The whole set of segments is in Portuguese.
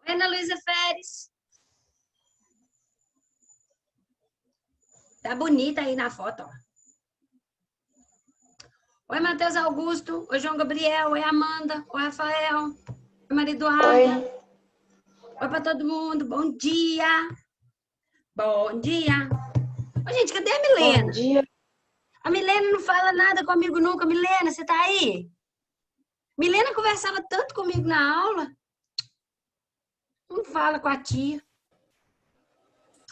Ana Luísa Feres. Tá bonita aí na foto, ó. Oi, Matheus Augusto. Oi, João Gabriel. Oi, Amanda. Oi, Rafael. Oi, Maria Eduarda. Oi. Oi pra todo mundo. Bom dia. Bom dia. Ô, gente, cadê a Milena? Bom dia. A Milena não fala nada comigo nunca. Milena, você tá aí? Milena conversava tanto comigo na aula. Não fala com a tia.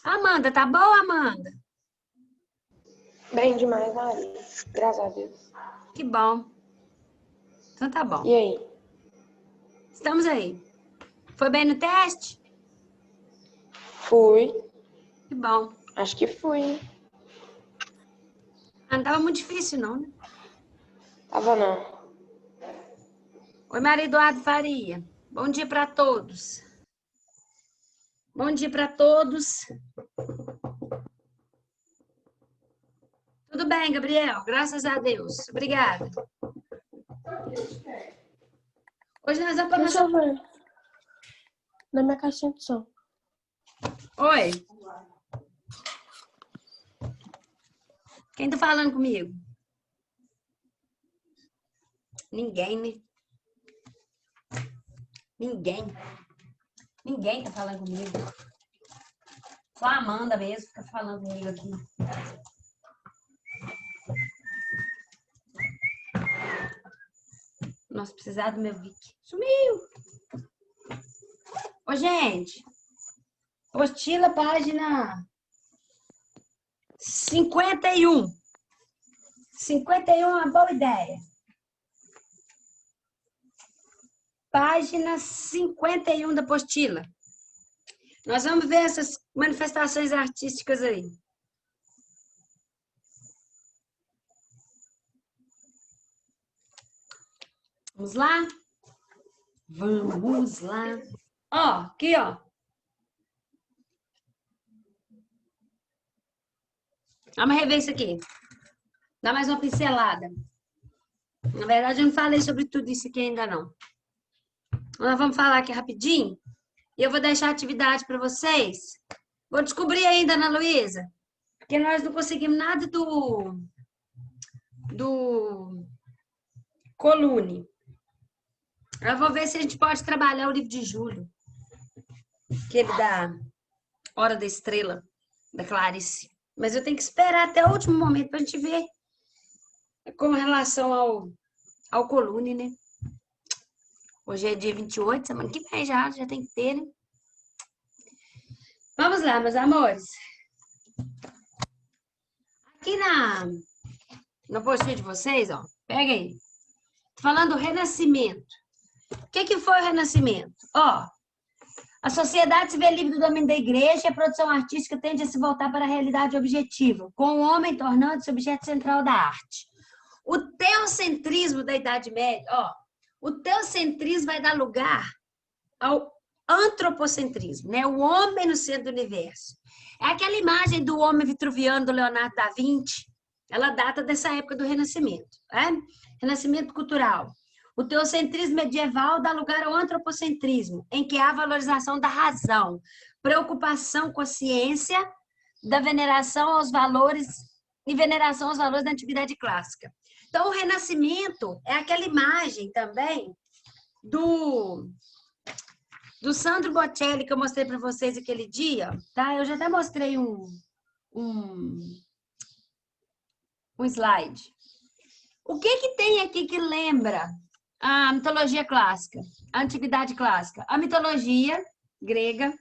Amanda, tá boa, Amanda? Bem demais, Maria. Graças a Deus. Que bom. Então tá bom. E aí? Estamos aí. Foi bem no teste? Fui. Que bom. Acho que fui. Ah, não tava muito difícil, não, né? Tava não. Oi, Maria Eduardo Faria. Bom dia para todos. Bom dia para todos. Tudo bem, Gabriel? Graças a Deus. Obrigada. Hoje nós vamos para Deixa eu ver. Na minha caixinha de som. Oi. Quem tá falando comigo? Ninguém, né? Ninguém tá falando comigo. Só a Amanda mesmo fica falando comigo aqui. Nossa, precisar do meu Vic. Sumiu! Ô, gente. Apostila, página 51. 51 é uma boa ideia. Página 51 da apostila. Nós vamos ver essas manifestações artísticas aí. Vamos lá? Vamos lá. Ó, aqui, ó. Vamos rever isso aqui. Dá mais uma pincelada. Na verdade, eu não falei sobre tudo isso aqui ainda não. Nós vamos falar aqui rapidinho. E eu vou deixar a atividade para vocês. Vou descobrir ainda, Ana Luísa, porque nós não conseguimos nada do Colune. Eu vou ver se a gente pode trabalhar o livro de Júlio. Aquele da Hora da Estrela, da Clarice. Mas eu tenho que esperar até o último momento para a gente ver com relação ao Colune, né? Hoje é dia 28, semana que vem já tem que ter, né? Vamos lá, meus amores. Aqui no postinho de vocês, ó, pega aí. Tô falando do Renascimento. O que foi o Renascimento? Ó, a sociedade se vê livre do domínio da igreja e a produção artística tende a se voltar para a realidade objetiva, com o homem tornando-se objeto central da arte. O teocentrismo da Idade Média, ó, o teocentrismo vai dar lugar ao antropocentrismo, né? O homem no centro do universo. É aquela imagem do homem vitruviano do Leonardo da Vinci, ela data dessa época do Renascimento, né? Renascimento cultural. O teocentrismo medieval dá lugar ao antropocentrismo, em que há valorização da razão, preocupação com a ciência, da veneração aos valores e veneração aos valores da antiguidade clássica. Então, o Renascimento é aquela imagem também do Sandro Botticelli que eu mostrei para vocês aquele dia, tá? Eu já até mostrei um slide. O que tem aqui que lembra a mitologia clássica, a antiguidade clássica? A mitologia grega.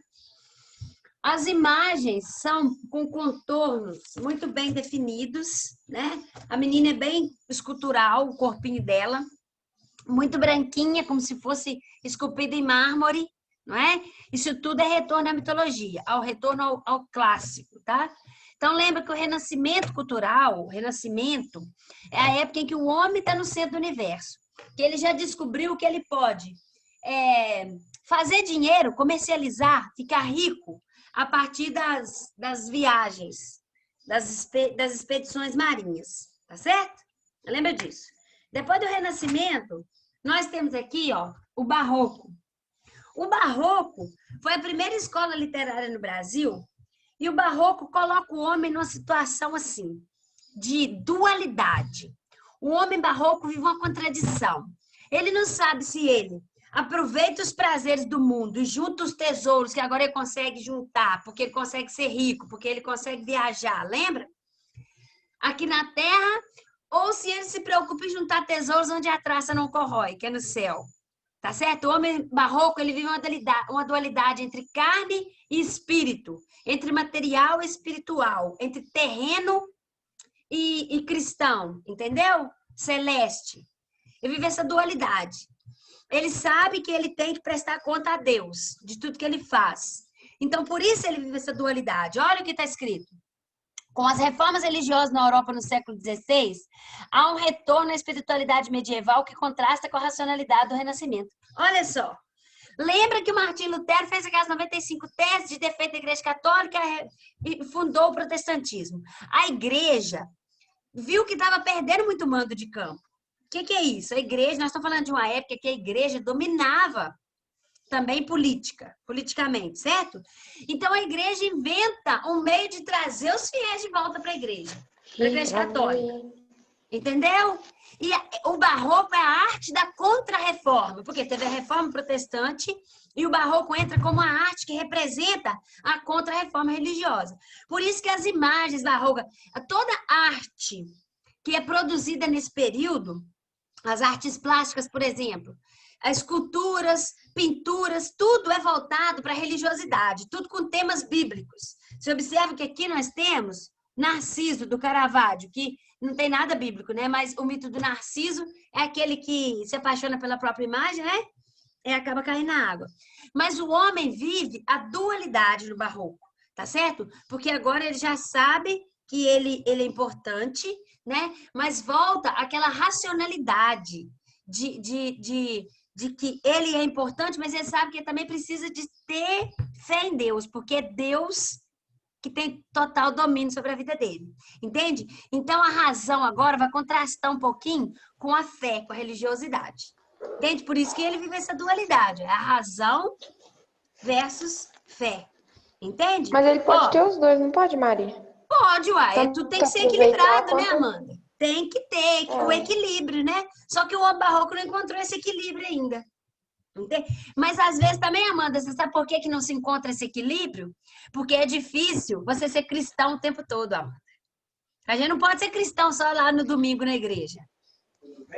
As imagens são com contornos muito bem definidos, né? A menina é bem escultural, o corpinho dela, muito branquinha, como se fosse esculpida em mármore, não é? Isso tudo é retorno à mitologia, ao retorno ao clássico, tá? Então, lembra que o renascimento cultural, o renascimento, é a época em que o homem está no centro do universo, que ele já descobriu que ele pode fazer dinheiro, comercializar, ficar rico a partir das viagens, das expedições marinhas, tá certo? Lembra disso? Depois do Renascimento, nós temos aqui, ó, o Barroco. O Barroco foi a primeira escola literária no Brasil e o Barroco coloca o homem numa situação assim, de dualidade. O homem barroco vive uma contradição. Ele não sabe se ele aproveita os prazeres do mundo e junta os tesouros que agora ele consegue juntar, porque ele consegue ser rico, porque ele consegue viajar, lembra? Aqui na Terra, ou se ele se preocupa em juntar tesouros onde a traça não corrói, que é no céu. Tá certo? O homem barroco, ele vive uma dualidade entre carne e espírito, entre material e espiritual, entre terreno e cristão, entendeu? Celeste. Ele vive essa dualidade. Ele sabe que ele tem que prestar conta a Deus de tudo que ele faz. Então, por isso ele vive essa dualidade. Olha o que está escrito. Com as reformas religiosas na Europa no século XVI, há um retorno à espiritualidade medieval que contrasta com a racionalidade do Renascimento. Olha só. Lembra que o Martim Lutero fez aquelas 95 teses de defeito da Igreja Católica e fundou o protestantismo. A Igreja viu que estava perdendo muito mando de campo. O que é isso? A Igreja, nós estamos falando de uma época que a Igreja dominava também politicamente, certo? Então a Igreja inventa um meio de trazer os fiéis de volta para a Igreja Católica. Entendeu? E o Barroco é a arte da contra-reforma, porque teve a Reforma Protestante e o Barroco entra como a arte que representa a contra-reforma religiosa. Por isso que as imagens barrocas, toda arte que é produzida nesse período, as artes plásticas, por exemplo, as esculturas, pinturas, tudo é voltado para a religiosidade, tudo com temas bíblicos. Você observa que aqui nós temos Narciso, do Caravaggio, que não tem nada bíblico, né? Mas o mito do Narciso é aquele que se apaixona pela própria imagem, né? E acaba caindo na água. Mas o homem vive a dualidade no Barroco, tá certo? Porque agora ele já sabe que ele é importante, né? Mas volta aquela racionalidade de que ele é importante, mas ele sabe que ele também precisa de ter fé em Deus, porque é Deus que tem total domínio sobre a vida dele. Entende? Então, a razão agora vai contrastar um pouquinho com a fé, com a religiosidade. Entende? Por isso que ele vive essa dualidade. É a razão versus fé. Entende? Mas ele pode ter os dois, não pode, Maria? Pode, uai. Tanto Tudo tem que ser equilibrado, né, quanto... Amanda? Tem que ter o equilíbrio, né? Só que o homem barroco não encontrou esse equilíbrio ainda. Entende? Mas às vezes também, Amanda, você sabe por que não se encontra esse equilíbrio? Porque é difícil você ser cristão o tempo todo, Amanda. A gente não pode ser cristão só lá no domingo na igreja.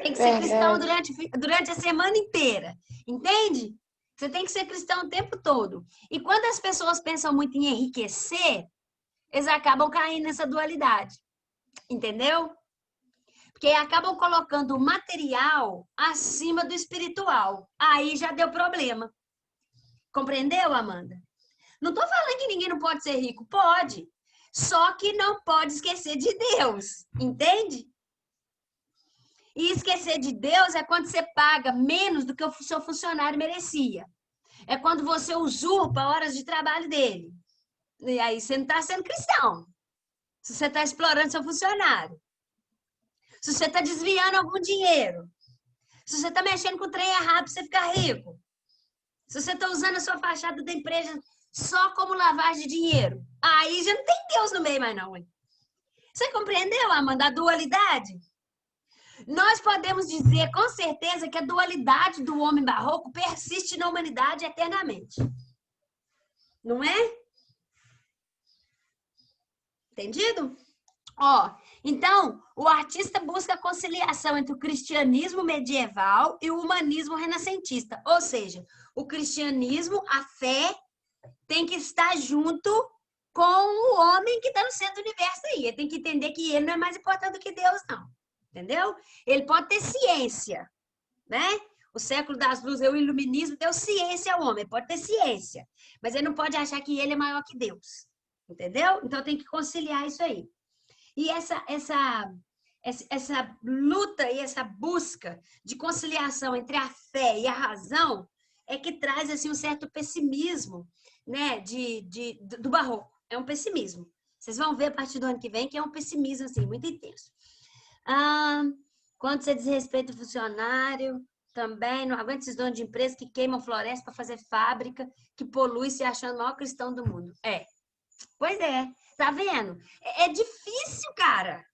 Tem que ser cristão durante a semana inteira. Entende? Você tem que ser cristão o tempo todo. E quando as pessoas pensam muito em enriquecer, eles acabam caindo nessa dualidade. Entendeu? Porque acabam colocando o material acima do espiritual. Aí já deu problema. Compreendeu, Amanda? Não estou falando que ninguém não pode ser rico. Pode. Só que não pode esquecer de Deus. Entende? E esquecer de Deus é quando você paga menos do que o seu funcionário merecia. É quando você usurpa horas de trabalho dele. E aí você não está sendo cristão. Se você está explorando seu funcionário. Se você está desviando algum dinheiro. Se você está mexendo com o trem errado para você ficar rico. Se você está usando a sua fachada da empresa só como lavagem de dinheiro. Aí já não tem Deus no meio mais não. Hein? Você compreendeu, Amanda, a dualidade? Nós podemos dizer com certeza que a dualidade do homem barroco persiste na humanidade eternamente. Não é? Entendido? Ó, então, o artista busca a conciliação entre o cristianismo medieval e o humanismo renascentista. Ou seja, o cristianismo, a fé, tem que estar junto com o homem que está no centro do universo aí. Ele tem que entender que ele não é mais importante do que Deus, não. Entendeu? Ele pode ter ciência, né? O século das luzes, o iluminismo deu ciência ao homem. Ele pode ter ciência, mas ele não pode achar que ele é maior que Deus. Entendeu? Então tem que conciliar isso aí. E essa luta e essa busca de conciliação entre a fé e a razão é que traz assim, um certo pessimismo, né, do barroco. É um pessimismo. Vocês vão ver a partir do ano que vem que é um pessimismo assim, muito intenso. Quando você desrespeita o funcionário, Também, não aguento esses donos de empresa que queimam floresta para fazer fábrica, que polui se achando o maior cristão do mundo. Pois é, tá vendo? É difícil, cara.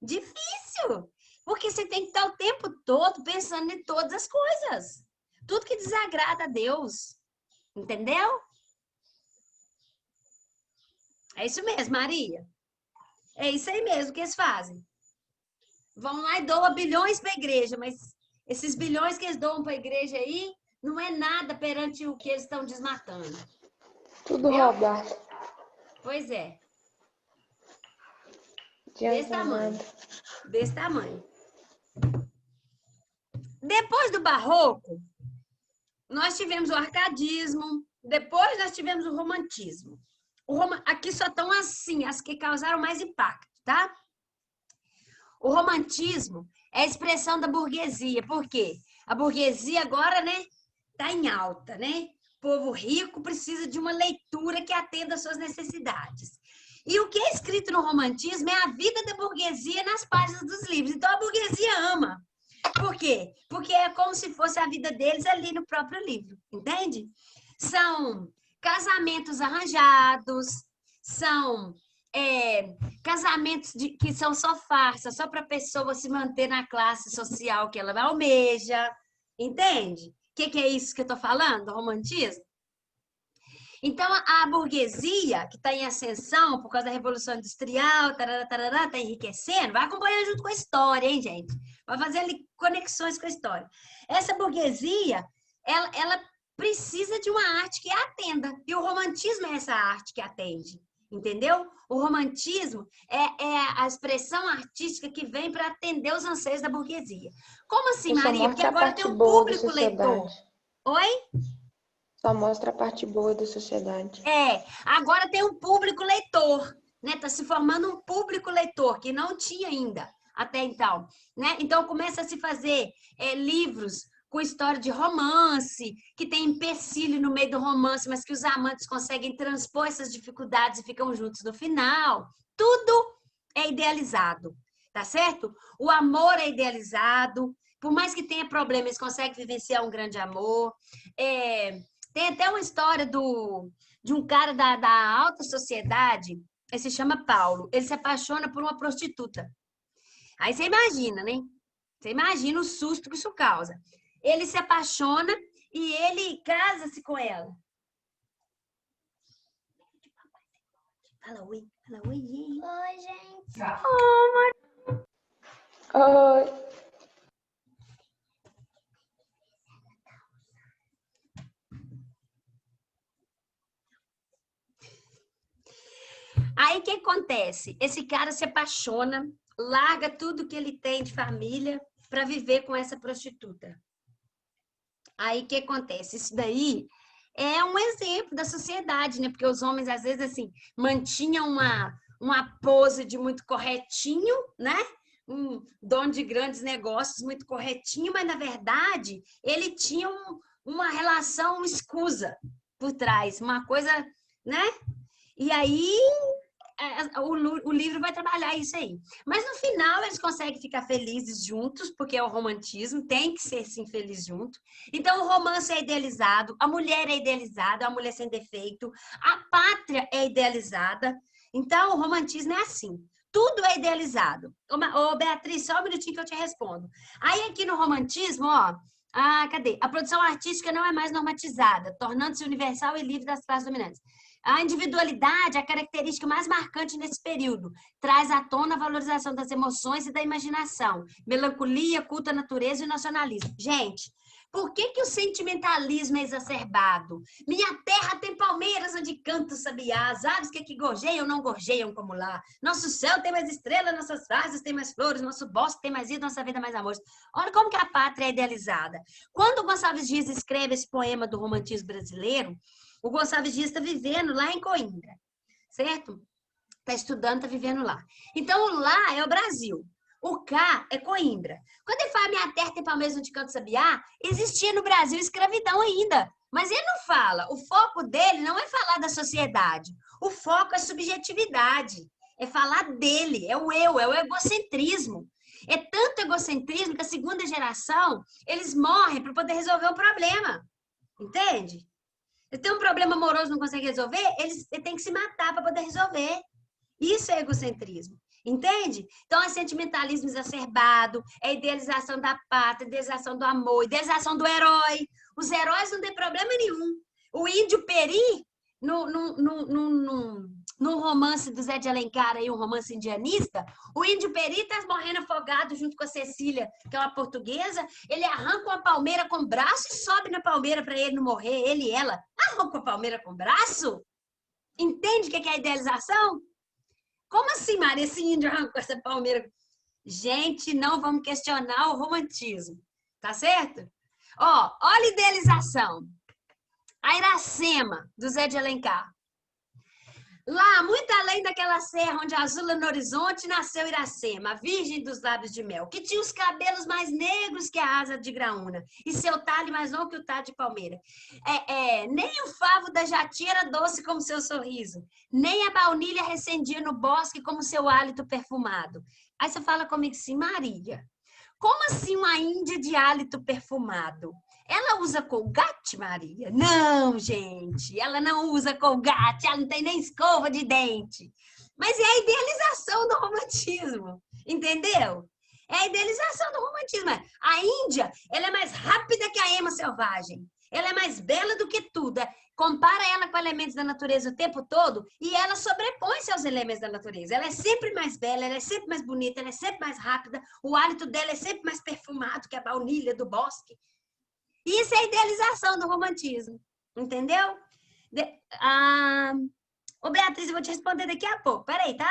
Difícil. Porque você tem que estar o tempo todo pensando em todas as coisas. Tudo que desagrada a Deus. Entendeu? É isso mesmo, Maria. É isso aí mesmo que eles fazem. Vão lá e doam bilhões para a igreja, mas esses bilhões que eles doam para a igreja aí não é nada perante o que eles estão desmatando. Tudo roubado. Pois é. Desse tamanho. Desse tamanho. Depois do barroco, nós tivemos o arcadismo, depois nós tivemos o romantismo. Aqui só estão assim, as que causaram mais impacto, tá? O romantismo é a expressão da burguesia. Por quê? A burguesia agora, né, tá em alta, né? O povo rico precisa de uma leitura que atenda às suas necessidades. E o que é escrito no romantismo é a vida da burguesia nas páginas dos livros. Então, a burguesia ama. Por quê? Porque é como se fosse a vida deles ali no próprio livro, entende? São casamentos arranjados, são casamentos que são só farsa, só para a pessoa se manter na classe social que ela almeja, entende? O que é isso que eu estou falando, romantismo? Então, a burguesia, que está em ascensão por causa da Revolução Industrial, está enriquecendo, vai acompanhando junto com a história, hein, gente? Vai fazer ali conexões com a história. Essa burguesia, ela precisa de uma arte que a atenda. E o romantismo é essa arte que atende, entendeu? O romantismo é a expressão artística que vem para atender os anseios da burguesia. Como assim, Maria? Porque agora tem um público leitor. Oi? Só mostra a parte boa da sociedade. Agora tem um público leitor, né? Está se formando um público leitor que não tinha ainda até então, né? Então começa a se fazer livros com história de romance, que tem empecilho no meio do romance, mas que os amantes conseguem transpor essas dificuldades e ficam juntos no final. Tudo é idealizado, tá certo? O amor é idealizado, por mais que tenha problemas, eles conseguem vivenciar um grande amor. Tem até uma história de um cara da alta sociedade, ele se chama Paulo. Ele se apaixona por uma prostituta. Aí você imagina, né? Você imagina o susto que isso causa. Ele se apaixona e ele casa-se com ela. Fala oi. Fala oi, gente. Oi, gente. Oi. Aí o que acontece? Esse cara se apaixona, larga tudo que ele tem de família para viver com essa prostituta. Aí o que acontece? Isso daí é um exemplo da sociedade, né? Porque os homens, às vezes, assim, mantinham uma pose de muito corretinho, né? Um dono de grandes negócios muito corretinho, mas, na verdade, ele tinha uma relação escusa por trás, uma coisa, né? E aí o livro vai trabalhar isso aí. Mas no final eles conseguem ficar felizes juntos, porque é o romantismo, tem que ser sim feliz junto. Então o romance é idealizado, a mulher é idealizada, a mulher sem defeito, a pátria é idealizada. Então o romantismo é assim. Tudo é idealizado. Ô, Beatriz, só um minutinho que eu te respondo. Aí aqui no romantismo, ó, cadê? A produção artística não é mais normatizada, tornando-se universal e livre das classes dominantes. A individualidade é a característica mais marcante nesse período. Traz à tona a valorização das emoções e da imaginação. Melancolia, culto à natureza e nacionalismo. Gente, por que o sentimentalismo é exacerbado? Minha terra tem palmeiras onde canta o sabiá. As aves que aqui gorjeiam não gorjeiam como lá. Nosso céu tem mais estrelas, nossas frases têm mais flores, nosso bosque tem mais vida, nossa vida mais amor. Olha como que a pátria é idealizada. Quando o Gonçalves Dias escreve esse poema do romantismo brasileiro, o Gonçalves Dias está vivendo lá em Coimbra, certo? Está estudando, está vivendo lá. Então, o lá é o Brasil. O cá é Coimbra. Quando ele fala minha terra tem palmeiras onde canta sabiá, existia no Brasil escravidão ainda. Mas ele não fala. O foco dele não é falar da sociedade. O foco é subjetividade. É falar dele. É o eu, é o egocentrismo. É tanto egocentrismo, que a segunda geração, eles morrem para poder resolver um problema. Entende? Ele tem um problema amoroso, não consegue resolver, ele tem que se matar para poder resolver. Isso é egocentrismo. Entende? Então, é sentimentalismo exacerbado, é idealização da pátria, idealização do amor, idealização do herói. Os heróis não têm problema nenhum. O índio Peri, no romance do Zé de Alencar, aí, um romance indianista, o índio Peri está morrendo afogado junto com a Cecília, que é uma portuguesa. Ele arranca uma palmeira com o braço e sobe na palmeira para ele não morrer, ele e ela. Arranca a palmeira com o braço? Entende o que é a idealização? Como assim, Maria, esse índio arrancou essa palmeira? Gente, não vamos questionar o romantismo, tá certo? Ó, olha a idealização. A Iracema, do Zé de Alencar. Lá, muito além daquela serra onde azula no horizonte, nasceu Iracema, a virgem dos lábios de mel, que tinha os cabelos mais negros que a asa de graúna, e seu talhe mais longo que o talhe de palmeira. Nem o favo da jati era doce como seu sorriso, nem a baunilha recendia no bosque como seu hálito perfumado. Aí você fala comigo assim, Maria, como assim uma índia de hálito perfumado? Ela usa Colgate, Maria? Não, gente, ela não usa Colgate, ela não tem nem escova de dente. Mas é a idealização do romantismo, entendeu? É a idealização do romantismo. A Índia, ela é mais rápida que a ema selvagem. Ela é mais bela do que tudo. Compara ela com elementos da natureza o tempo todo e ela sobrepõe-se aos elementos da natureza. Ela é sempre mais bela, ela é sempre mais bonita, ela é sempre mais rápida. O hálito dela é sempre mais perfumado que a baunilha do bosque. Isso é a idealização do romantismo, entendeu? Ô, Beatriz, eu vou te responder daqui a pouco, peraí, tá?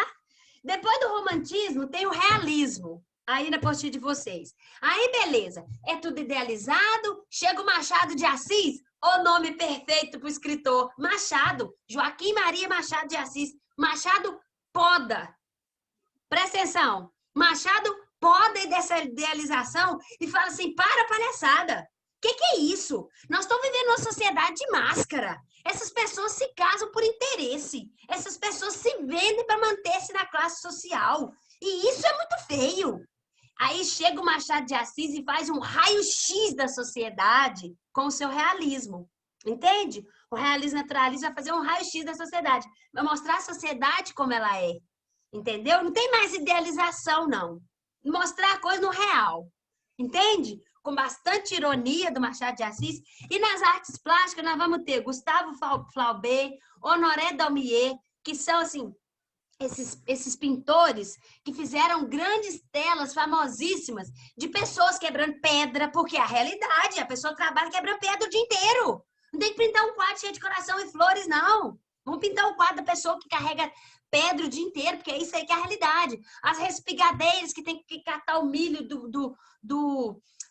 Depois do romantismo, tem o realismo, aí na postinha de vocês. Aí, beleza, é tudo idealizado, chega o Machado de Assis, o nome perfeito para o escritor, Machado, Joaquim Maria Machado de Assis. Machado poda, presta atenção, Machado poda dessa idealização e fala assim, para palhaçada. O que é isso? Nós estamos vivendo uma sociedade de máscara. Essas pessoas se casam por interesse. Essas pessoas se vendem para manter-se na classe social. E isso é muito feio. Aí chega o Machado de Assis e faz um raio-x da sociedade com o seu realismo. Entende? O realismo naturalista vai fazer um raio-x da sociedade. Vai mostrar a sociedade como ela é. Entendeu? Não tem mais idealização, não. Mostrar a coisa no real. Entende? Com bastante ironia do Machado de Assis. E nas artes plásticas nós vamos ter Gustave Flaubert, Honoré Daumier, que são, assim, esses pintores que fizeram grandes telas famosíssimas de pessoas quebrando pedra, porque é a realidade, a pessoa trabalha quebrando pedra o dia inteiro. Não tem que pintar um quadro cheio de coração e flores, não. Vamos pintar um quadro da pessoa que carrega pedra o dia inteiro, porque é isso aí que é a realidade. As respigadeiras que tem que catar o milho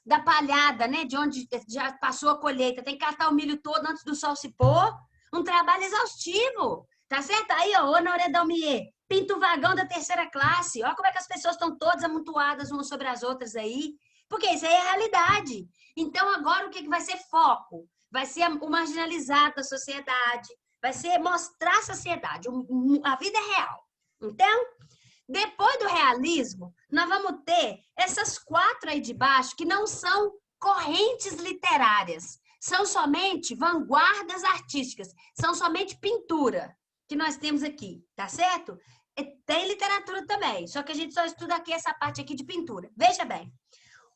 da palhada, né? De onde já passou a colheita, tem que catar o milho todo antes do sol se pôr. Um trabalho exaustivo, tá certo? Aí, ó, Honoré Daumier, pinta o vagão da terceira classe. Olha como é que as pessoas estão todas amontoadas umas sobre as outras aí. Porque isso aí é a realidade. Então, agora, o que vai ser foco? Vai ser o marginalizado da sociedade, vai ser mostrar a sociedade, a vida é real. Então, depois do realismo, nós vamos ter essas 4 aí de baixo que não são correntes literárias, são somente vanguardas artísticas, são somente pintura que nós temos aqui, tá certo? Tem literatura também, só que a gente só estuda aqui essa parte aqui de pintura. Veja bem,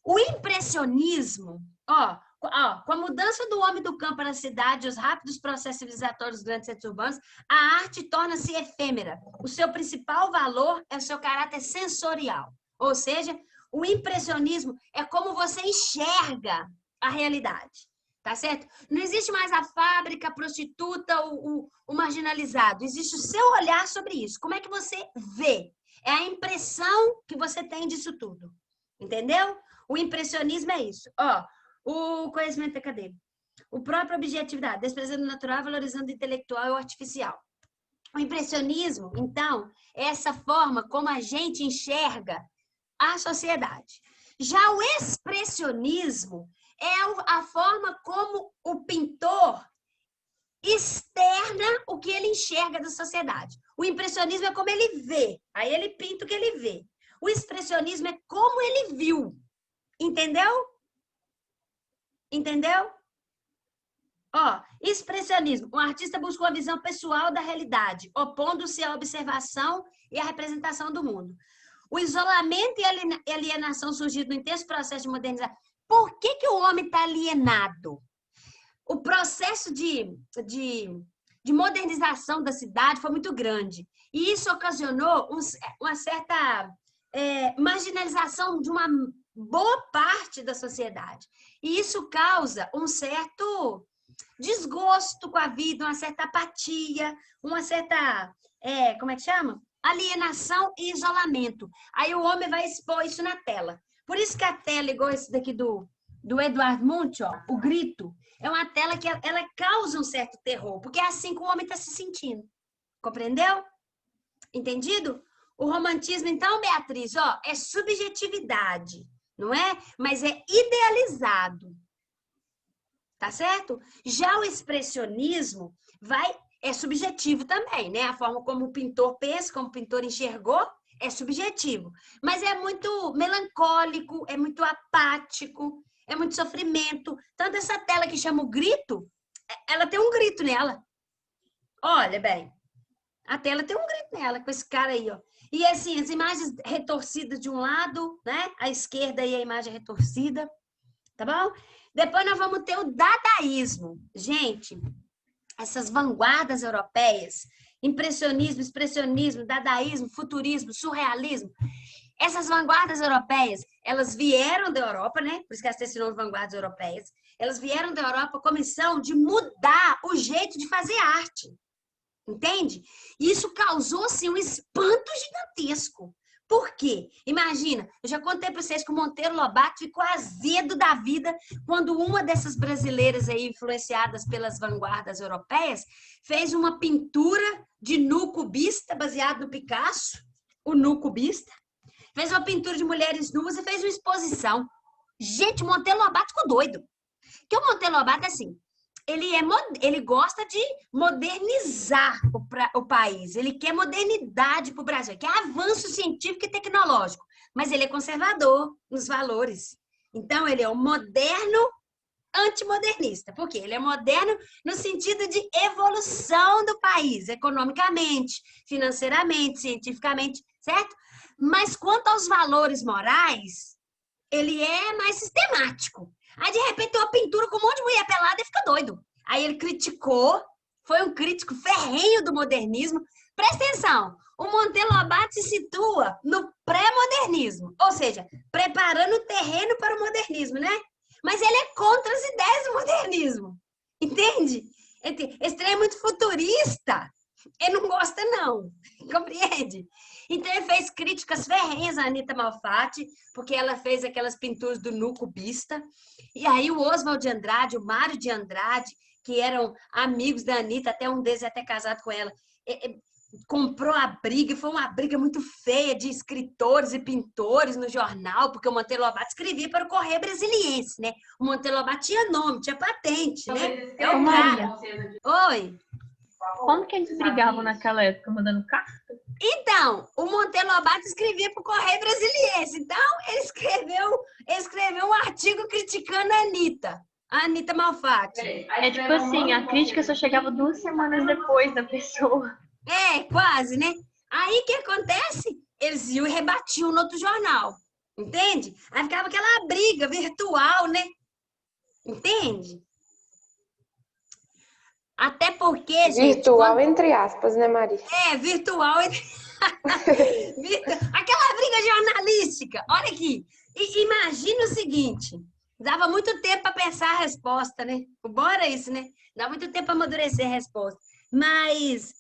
o impressionismo, com a mudança do homem do campo para a cidade, os rápidos processos civilizatórios dos grandes centros urbanos, a arte torna-se efêmera. O seu principal valor é o seu caráter sensorial. Ou seja, o impressionismo é como você enxerga a realidade. Tá certo? Não existe mais a fábrica, a prostituta, o marginalizado. Existe o seu olhar sobre isso. Como é que você vê? É a impressão que você tem disso tudo. Entendeu? O impressionismo é isso. O conhecimento acadêmico. O próprio objetividade, desprezando o natural, valorizando o intelectual e o artificial. O impressionismo, então, é essa forma como a gente enxerga a sociedade. Já o expressionismo é a forma como o pintor externa o que ele enxerga da sociedade. O impressionismo é como ele vê, aí ele pinta o que ele vê. O expressionismo é como ele viu. Entendeu? Entendeu? Ó, expressionismo. Um artista buscou a visão pessoal da realidade, opondo-se à observação e à representação do mundo. O isolamento e a alienação surgiram no intenso processo de modernização. Por que o homem está alienado? O processo de modernização da cidade foi muito grande. E isso ocasionou uma certa marginalização de uma boa parte da sociedade. E isso causa um certo desgosto com a vida, uma certa apatia, uma certa, como é que chama? Alienação e isolamento. Aí o homem vai expor isso na tela. Por isso que a tela, igual esse daqui do Edvard Munch, ó, o grito, é uma tela que ela causa um certo terror, porque é assim que o homem está se sentindo. Compreendeu? Entendido? O romantismo, então, Beatriz, ó, é subjetividade, não é? Mas é idealizado. Tá certo? Já o expressionismo é subjetivo também, né? A forma como o pintor pensa, como o pintor enxergou, é subjetivo. Mas é muito melancólico, é muito apático, é muito sofrimento. Tanto essa tela que chama o grito, ela tem um grito nela. Olha bem, a tela tem um grito nela, com esse cara aí, ó. E assim, as imagens retorcidas de um lado, né? À esquerda aí a imagem retorcida, tá bom? Depois nós vamos ter o dadaísmo. Gente, essas vanguardas europeias, impressionismo, expressionismo, dadaísmo, futurismo, surrealismo, essas vanguardas europeias, elas vieram da Europa, né? Por isso que elas têm esse nome de vanguardas europeias. Elas vieram da Europa com a missão de mudar o jeito de fazer arte. Entende? E isso causou, assim, um espanto gigantesco. Por quê? Imagina, eu já contei para vocês que o Monteiro Lobato ficou azedo da vida quando uma dessas brasileiras aí, influenciadas pelas vanguardas europeias, fez uma pintura de nu cubista, baseado no Picasso, o nu cubista, fez uma pintura de mulheres nuas e fez uma exposição. Gente, o Monteiro Lobato ficou doido. Porque o Monteiro Lobato, assim, ele gosta de modernizar o país, ele quer modernidade para o Brasil, quer avanço científico e tecnológico, mas ele é conservador nos valores. Então, ele é um moderno antimodernista. Por quê? Ele é moderno no sentido de evolução do país, economicamente, financeiramente, cientificamente, certo? Mas quanto aos valores morais, ele é mais sistemático. Aí, de repente, tem uma pintura com um monte de mulher pelada e fica doido. Aí ele criticou, foi um crítico ferrenho do modernismo. Presta atenção, o Monteiro Lobato se situa no pré-modernismo, ou seja, preparando o terreno para o modernismo, né? Mas ele é contra as ideias do modernismo, entende? Esse trem é muito futurista, ele não gosta não, compreende? Então ele fez críticas ferrenhas à Anita Malfatti, porque ela fez aquelas pinturas do nu cubista, e aí o Oswald de Andrade, o Mário de Andrade, que eram amigos da Anita, até um deles até casado com ela, comprou a briga, foi uma briga muito feia de escritores e pintores no jornal, porque o Monteiro Lobato escrevia para o Correio Brasiliense, né? O Monteiro Lobato tinha nome, tinha patente, né? É o cara. Oi? Como que eles brigavam naquela época, mandando carta? Então, o Monteiro Lobato escrevia para o Correio Brasiliense. Então, ele escreveu um artigo criticando a Anita Malfatti. É tipo assim, a crítica só chegava 2 semanas depois da pessoa. Quase, né? Aí, o que acontece? Eles iam e rebatiam no outro jornal. Entende? Aí ficava aquela briga virtual, né? Entende? Até porque, gente... Virtual, entre aspas, né, Maria? Virtual. Aquela briga jornalística. Olha aqui. Imagina o seguinte. Dava muito tempo para pensar a resposta, né? Bora isso, né? Dá muito tempo para amadurecer a resposta. Mas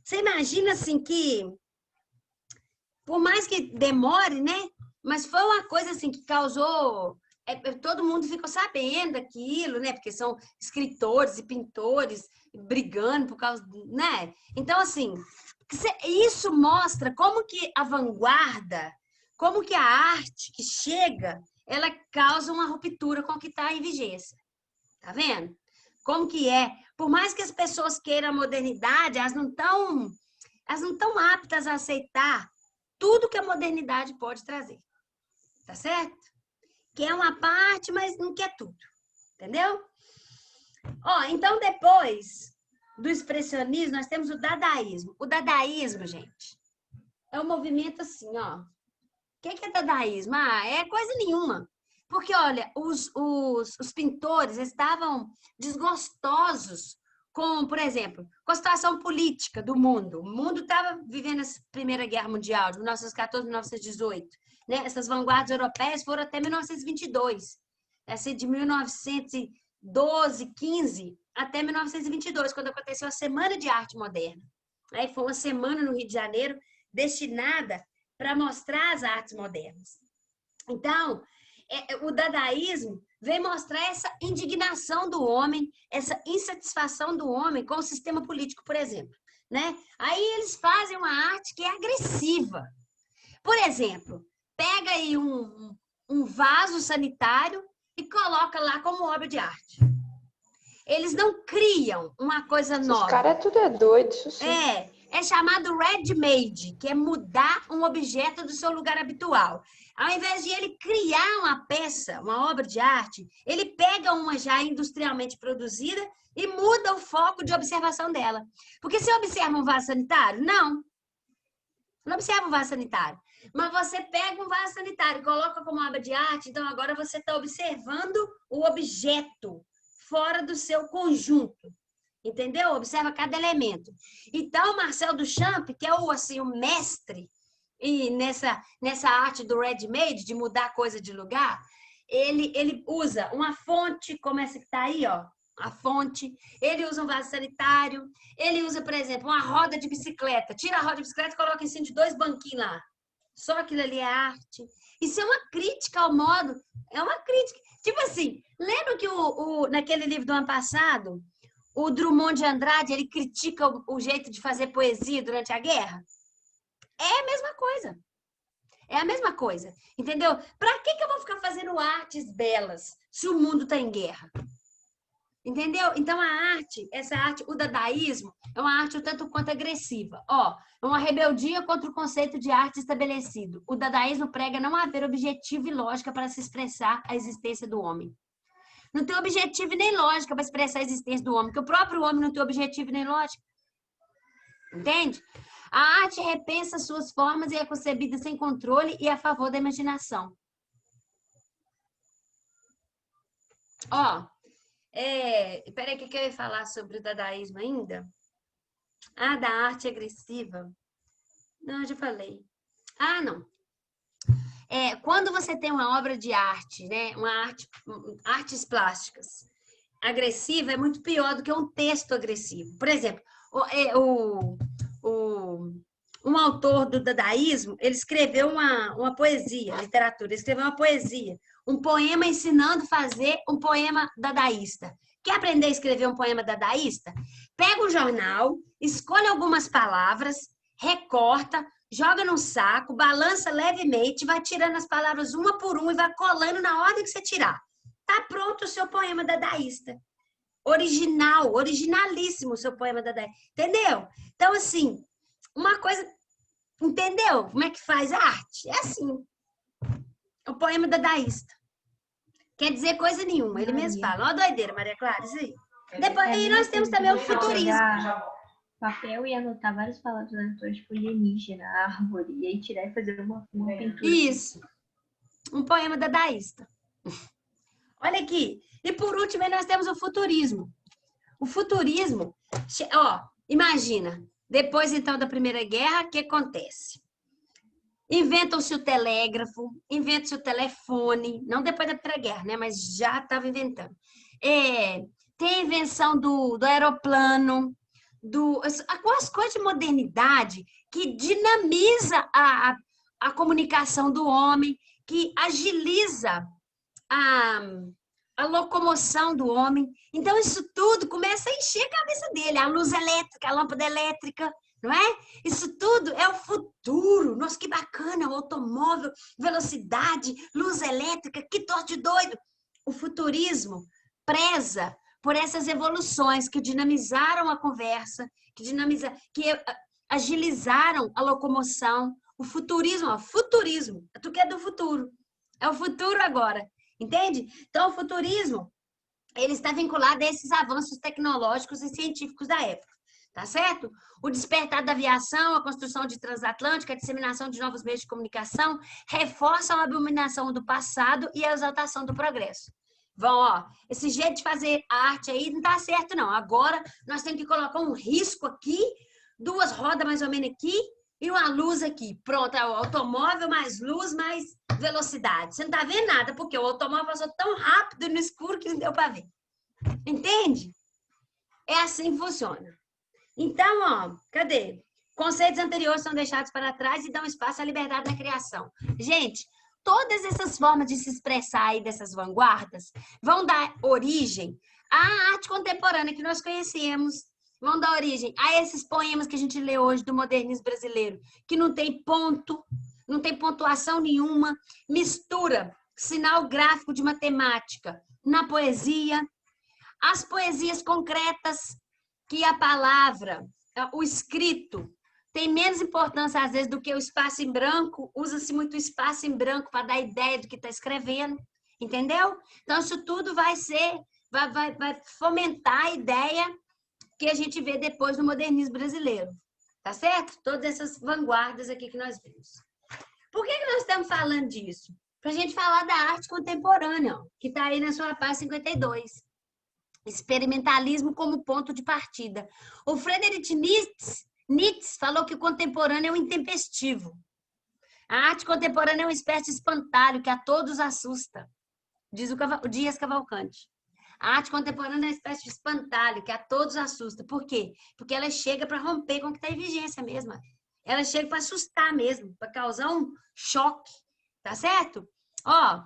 você imagina assim que, por mais que demore, né? Mas foi uma coisa assim que causou... todo mundo ficou sabendo daquilo, né? Porque são escritores e pintores brigando por causa, né? Então, assim, isso mostra como que a vanguarda, como que a arte que chega, ela causa uma ruptura com o que está em vigência. Tá vendo? Como que é? Por mais que as pessoas queiram a modernidade, elas não estão aptas a aceitar tudo que a modernidade pode trazer. Tá certo? quer uma parte, mas não quer tudo. Entendeu? Ó, então depois do expressionismo, nós temos o dadaísmo. O dadaísmo, gente, é um movimento assim, ó. O que é dadaísmo? Ah, é coisa nenhuma. Porque, olha, os pintores estavam desgostosos com, por exemplo, com a situação política do mundo. O mundo estava vivendo a Primeira Guerra Mundial, de 1914 a 1918. Né? Essas vanguardas europeias foram até 1922. Essa de 1912, 15 até 1922, quando aconteceu a Semana de Arte Moderna. Aí foi uma semana no Rio de Janeiro destinada para mostrar as artes modernas. Então, o dadaísmo vem mostrar essa indignação do homem, essa insatisfação do homem com o sistema político, por exemplo. Né? Aí eles fazem uma arte que é agressiva. Por exemplo, pega aí um vaso sanitário e coloca lá como obra de arte. Eles não criam uma coisa nova. Os caras tudo é doido, isso sim. É chamado ready-made, que é mudar um objeto do seu lugar habitual. Ao invés de ele criar uma peça, uma obra de arte, ele pega uma já industrialmente produzida e muda o foco de observação dela. Porque você observa um vaso sanitário? Não. Não observa um vaso sanitário. Mas você pega um vaso sanitário e coloca como obra de arte, então agora você está observando o objeto fora do seu conjunto. Entendeu? Observa cada elemento. Então, Marcel Duchamp, que é o mestre e nessa arte do ready-made, de mudar a coisa de lugar, ele usa uma fonte, como essa que está aí, ó, a fonte. Ele usa um vaso sanitário. Ele usa, por exemplo, uma roda de bicicleta. Tira a roda de bicicleta e coloca em cima de 2 banquinhos lá. Só aquilo ali é arte. Isso é uma crítica ao modo. É uma crítica. Tipo assim, lembra que naquele livro do ano passado, o Drummond de Andrade, ele critica o jeito de fazer poesia durante a guerra? É a mesma coisa. É a mesma coisa. Entendeu? Para que eu vou ficar fazendo artes belas se o mundo está em guerra? Entendeu? Então, a arte, essa arte, o dadaísmo, é uma arte o tanto quanto agressiva. Ó, é uma rebeldia contra o conceito de arte estabelecido. O dadaísmo prega não haver objetivo e lógica para se expressar a existência do homem. Não tem objetivo nem lógica para expressar a existência do homem, porque o próprio homem não tem objetivo nem lógica. Entende? A arte repensa suas formas e é concebida sem controle e a favor da imaginação. Ó, peraí, o que eu ia falar sobre o dadaísmo ainda? Ah, da arte agressiva. Não, eu já falei. Ah, não. Quando você tem uma obra de arte, né, artes plásticas agressiva, é muito pior do que um texto agressivo. Por exemplo, um autor do dadaísmo, ele escreveu uma poesia, literatura, ele escreveu uma poesia, um poema ensinando a fazer um poema dadaísta. Quer aprender a escrever um poema dadaísta? Pega um jornal, escolhe algumas palavras, recorta, joga num saco, balança levemente, vai tirando as palavras uma por uma e vai colando na ordem que você tirar. Tá pronto o seu poema dadaísta. Original, originalíssimo o seu poema dadaísta. Entendeu? Então, assim, uma coisa... Entendeu? Como é que faz a arte? É assim. O poema dadaísta. Quer dizer coisa nenhuma. Ele mesmo fala. Ó, doideira, Maria Clara, isso aí. Depois, aí nós temos também o futurismo. Papel e anotar várias palavras aleatórias, tipo alienígena, árvore, e aí tirar e fazer uma pintura. Isso. Um poema dadaísta. Olha aqui. E por último, aí nós temos o futurismo. O futurismo, ó, imagina, depois então da Primeira Guerra, o que acontece? Inventam-se o telégrafo, inventa-se o telefone, não depois da Primeira Guerra, né? Mas já estava inventando. Tem a invenção do aeroplano, com as coisas de modernidade que dinamiza a comunicação do homem, que agiliza a locomoção do homem. Então, isso tudo começa a encher a cabeça dele. A luz elétrica, a lâmpada elétrica, não é? Isso tudo é o futuro. Nossa, que bacana, o automóvel, velocidade, luz elétrica, que torte doido. O futurismo preza por essas evoluções que dinamizaram a conversa, que agilizaram a locomoção. O futurismo, ó, futurismo, tu que é do futuro. É o futuro agora. Entende? Então, o futurismo, ele está vinculado a esses avanços tecnológicos e científicos da época, tá certo? O despertar da aviação, a construção de transatlântica, a disseminação de novos meios de comunicação, reforçam a abominação do passado e a exaltação do progresso. Vão, ó, esse jeito de fazer arte aí não tá certo, não. Agora, nós temos que colocar um risco aqui, 2 rodas mais ou menos aqui, e uma luz aqui. Pronto, é o automóvel, mais luz, mais velocidade. Você não tá vendo nada, porque o automóvel passou tão rápido no escuro que não deu para ver. Entende? É assim que funciona. Então, ó, cadê? Conceitos anteriores são deixados para trás e dão espaço à liberdade da criação. Gente, todas essas formas de se expressar aí dessas vanguardas vão dar origem à arte contemporânea que nós conhecemos, vão dar origem a esses poemas que a gente lê hoje do modernismo brasileiro, que não tem ponto, não tem pontuação nenhuma, mistura sinal gráfico de matemática na poesia, as poesias concretas, que a palavra, o escrito, tem menos importância às vezes do que o espaço em branco, usa-se muito espaço em branco para dar ideia do que está escrevendo, entendeu? Então, isso tudo vai fomentar a ideia que a gente vê depois no modernismo brasileiro, tá certo? Todas essas vanguardas aqui que nós vemos. Por que nós estamos falando disso? Para a gente falar da arte contemporânea, ó, que está aí na sua página 52. Experimentalismo como ponto de partida. O Friedrich Nietzsche falou que o contemporâneo é um intempestivo. A arte contemporânea é uma espécie de espantalho que a todos assusta, diz o Dias Cavalcanti. A arte contemporânea é uma espécie de espantalho que a todos assusta. Por quê? Porque ela chega para romper com o que está em vigência mesmo. Ela chega para assustar mesmo, para causar um choque, tá certo? Ó,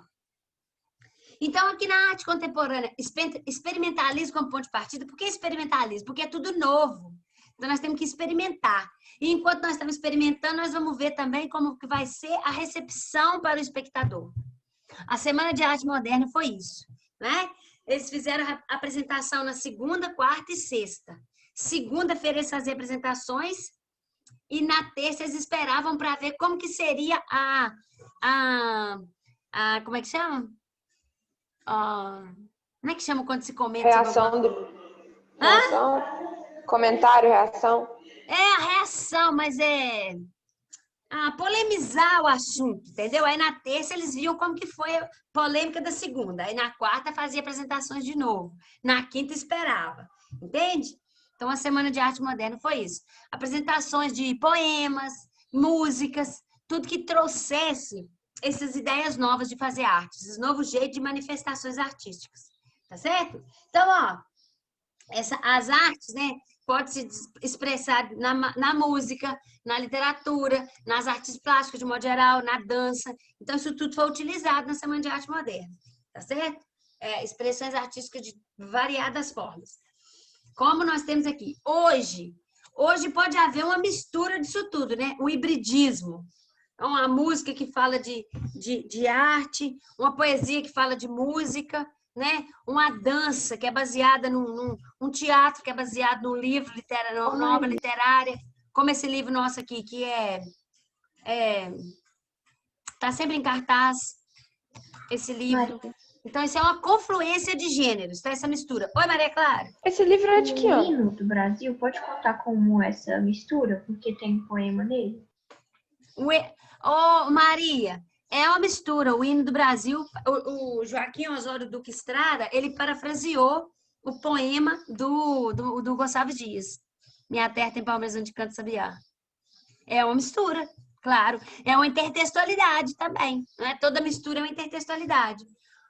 então aqui na arte contemporânea, experimentalismo como ponto de partida. Por que experimentalismo? Porque é tudo novo. Então nós temos que experimentar. E enquanto nós estamos experimentando, nós vamos ver também como que vai ser a recepção para o espectador. A Semana de Arte Moderna foi isso, né? Eles fizeram a apresentação na segunda, quarta e sexta. Segunda-feira eles faziam apresentações e na terça eles esperavam para ver como que seria como é que chama? Como é que chama quando se comenta? Reação, comentário, reação. É a reação, mas é polemizar o assunto, entendeu? Aí na terça eles viam como que foi a polêmica da segunda. Aí na quarta fazia apresentações de novo. Na quinta esperava, entende? Então a Semana de Arte Moderna foi isso. Apresentações de poemas, músicas, tudo que trouxesse essas ideias novas de fazer arte, esses novos jeitos de manifestações artísticas, tá certo? Então, ó, as artes, né, pode se expressar na música, na literatura, nas artes plásticas de modo geral, na dança. Então, isso tudo foi utilizado na Semana de Arte Moderna, tá certo? Expressões artísticas de variadas formas. Como nós temos aqui, hoje pode haver uma mistura disso tudo, né? Um hibridismo. Uma música que fala de arte, uma poesia que fala de música, né? Uma dança que é baseada um teatro que é baseado num livro literário, numa obra literária, como esse livro nosso aqui, que tá sempre em cartaz, esse livro. Então, isso é uma confluência de gêneros, tá? Essa mistura. Oi, Maria Clara. Esse livro é de que ano? O hino do Brasil pode contar como essa mistura, porque tem poema nele? Maria, é uma mistura. O hino do Brasil, o Joaquim Osório Duque Estrada, ele parafraseou o poema do Gonçalves Dias. Minha terra tem palmeiras onde canta sabiá. É uma mistura, claro. É uma intertextualidade também. Não é? Toda mistura é uma intertextualidade.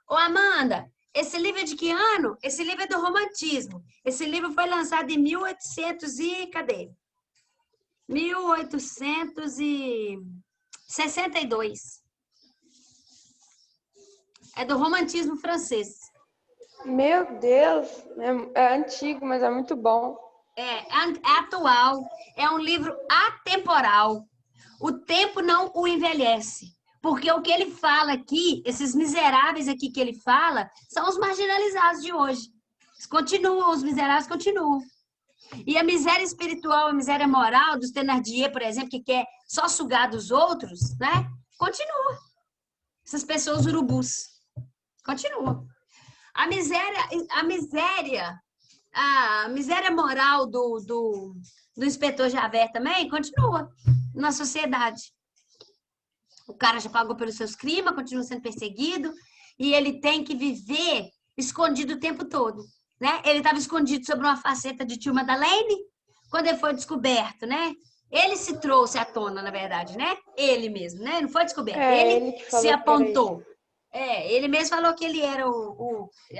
Ô, Amanda, esse livro é de que ano? Esse livro é do Romantismo. Esse livro foi lançado em 1862. É do Romantismo francês. Meu Deus, é antigo, mas é muito bom. É atual, é um livro atemporal. O tempo não o envelhece. Porque o que ele fala aqui, esses miseráveis aqui que ele fala, são os marginalizados de hoje. Os miseráveis continuam. E a miséria espiritual, a miséria moral dos Thénardier, por exemplo, que quer só sugar dos outros, né? Continua. Essas pessoas urubus. Continua. A miséria moral do inspetor Javert também continua na sociedade. O cara já pagou pelos seus crimes, continua sendo perseguido e ele tem que viver escondido o tempo todo, né? Ele estava escondido sobre uma faceta de tio Madeleine, quando ele foi descoberto, né? Ele se trouxe à tona, na verdade, né? Ele mesmo, né? Não foi descoberto, ele se apontou. Ele mesmo falou que ele era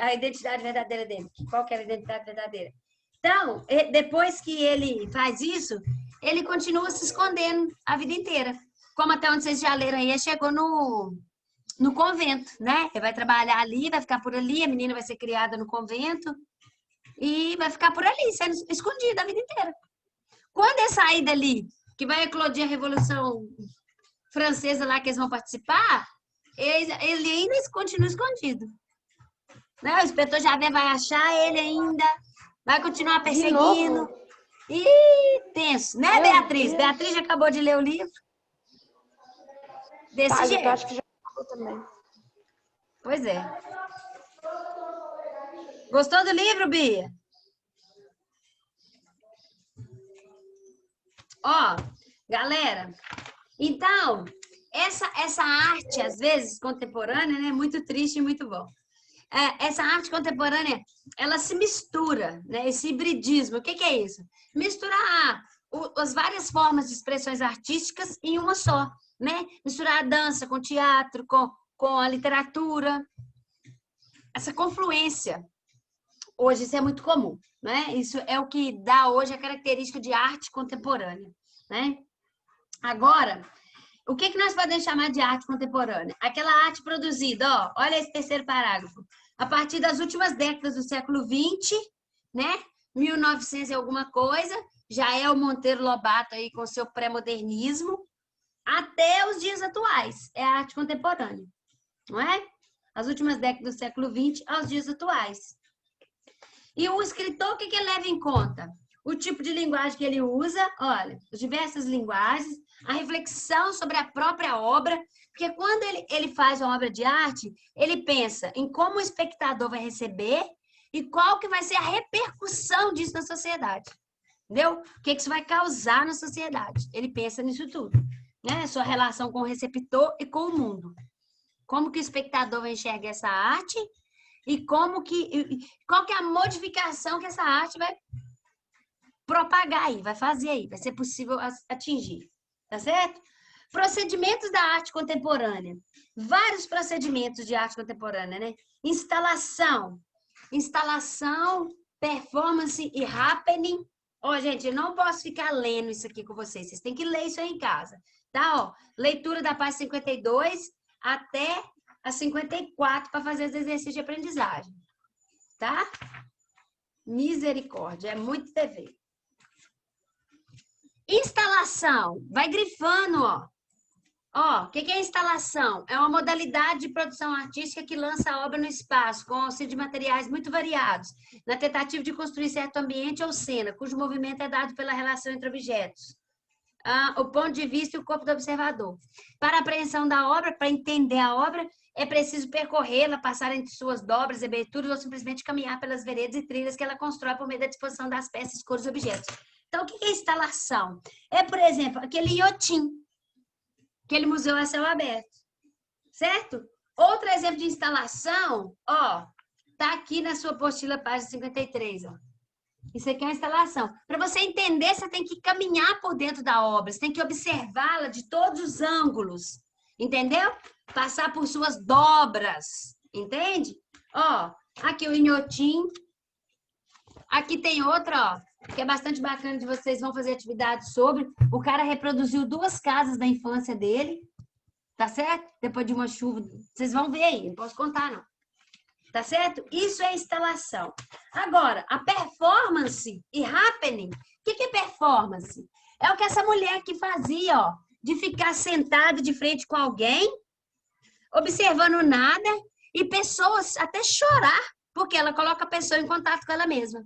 a identidade verdadeira dele. Qual que era a identidade verdadeira? Então, depois que ele faz isso, ele continua se escondendo a vida inteira. Como até onde vocês já leram aí, ele chegou no convento, né? Ele vai trabalhar ali, vai ficar por ali, a menina vai ser criada no convento e vai ficar por ali, sendo escondida a vida inteira. Quando ele sair dali, que vai eclodir a Revolução Francesa lá que eles vão participar, ele ainda continua escondido. Né? O inspetor Javert vai achar ele ainda, vai continuar perseguindo. E tenso, né, Beatriz? Deus. Beatriz já acabou de ler o livro. Desse jeito. Eu acho que já acabou também. Pois é. Gostou do livro, Bia? Ó, galera, então, essa arte, às vezes, contemporânea, né, é muito triste e muito bom. Essa arte contemporânea, ela se mistura, né, esse hibridismo. O que é isso? Misturar as várias formas de expressões artísticas em uma só, né? Misturar a dança com o teatro, com a literatura. Essa confluência. Hoje isso é muito comum, né? Isso é o que dá hoje a característica de arte contemporânea, né? Agora, o que nós podemos chamar de arte contemporânea? Aquela arte produzida, ó, olha esse terceiro parágrafo, a partir das últimas décadas do século XX, né? 1900 e alguma coisa, já é o Monteiro Lobato aí com seu pré-modernismo, até os dias atuais, é a arte contemporânea, não é? As últimas décadas do século XX aos dias atuais. E o escritor, o que ele leva em conta? O tipo de linguagem que ele usa, olha, as diversas linguagens, a reflexão sobre a própria obra, porque quando ele faz uma obra de arte, ele pensa em como o espectador vai receber e qual que vai ser a repercussão disso na sociedade. Entendeu? O que isso vai causar na sociedade. Ele pensa nisso tudo, né? Sua relação com o receptor e com o mundo. Como que o espectador vai enxergar essa arte e qual que é a modificação que essa arte vai propagar aí, vai fazer aí, vai ser possível atingir, tá certo? Procedimentos da arte contemporânea. Vários procedimentos de arte contemporânea, né? Instalação, performance e happening. Ó, gente, eu não posso ficar lendo isso aqui com vocês, vocês têm que ler isso aí em casa, tá? Ó, leitura da página 52 até a 54 para fazer os exercícios de aprendizagem, tá? Misericórdia, é muito dever. Instalação, vai grifando, ó. Ó, o que é instalação? É uma modalidade de produção artística que lança a obra no espaço, com auxílio de materiais muito variados, na tentativa de construir certo ambiente ou cena, cujo movimento é dado pela relação entre objetos. O ponto de vista e o corpo do observador. Para a apreensão da obra, para entender a obra, é preciso percorrê-la, passar entre suas dobras e aberturas ou simplesmente caminhar pelas veredas e trilhas que ela constrói por meio da disposição das peças, cores e objetos. Então, o que é instalação? É, por exemplo, aquele iotim, aquele museu a céu aberto, certo? Outro exemplo de instalação, ó, tá aqui na sua apostila, página 53, ó. Isso aqui é uma instalação. Para você entender, você tem que caminhar por dentro da obra, você tem que observá-la de todos os ângulos, entendeu? Passar por suas dobras, entende? Ó, aqui o inhotim. Aqui tem outra, ó, que é bastante bacana, de vocês vão fazer atividade sobre. O cara reproduziu 2 casas da infância dele, tá certo? Depois de uma chuva, vocês vão ver aí, não posso contar não. Tá certo? Isso é instalação. Agora, a performance e happening. O que é performance? É o que essa mulher aqui fazia, ó, de ficar sentada de frente com alguém, observando nada, e pessoas até chorar, porque ela coloca a pessoa em contato com ela mesma.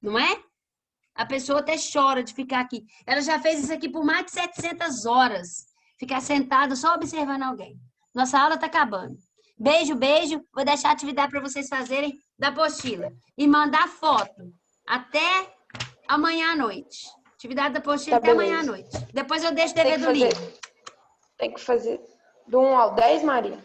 Não é? A pessoa até chora de ficar aqui. Ela já fez isso aqui por mais de 700 horas. Ficar sentada só observando alguém. Nossa aula está acabando. Beijo, beijo. Vou deixar a atividade para vocês fazerem da apostila. E mandar foto. Até amanhã à noite. Atividade da apostila Tá, até amanhã à beleza. noite. Depois eu deixo o dever do livro. Tem que fazer do 1 ao 10, Maria?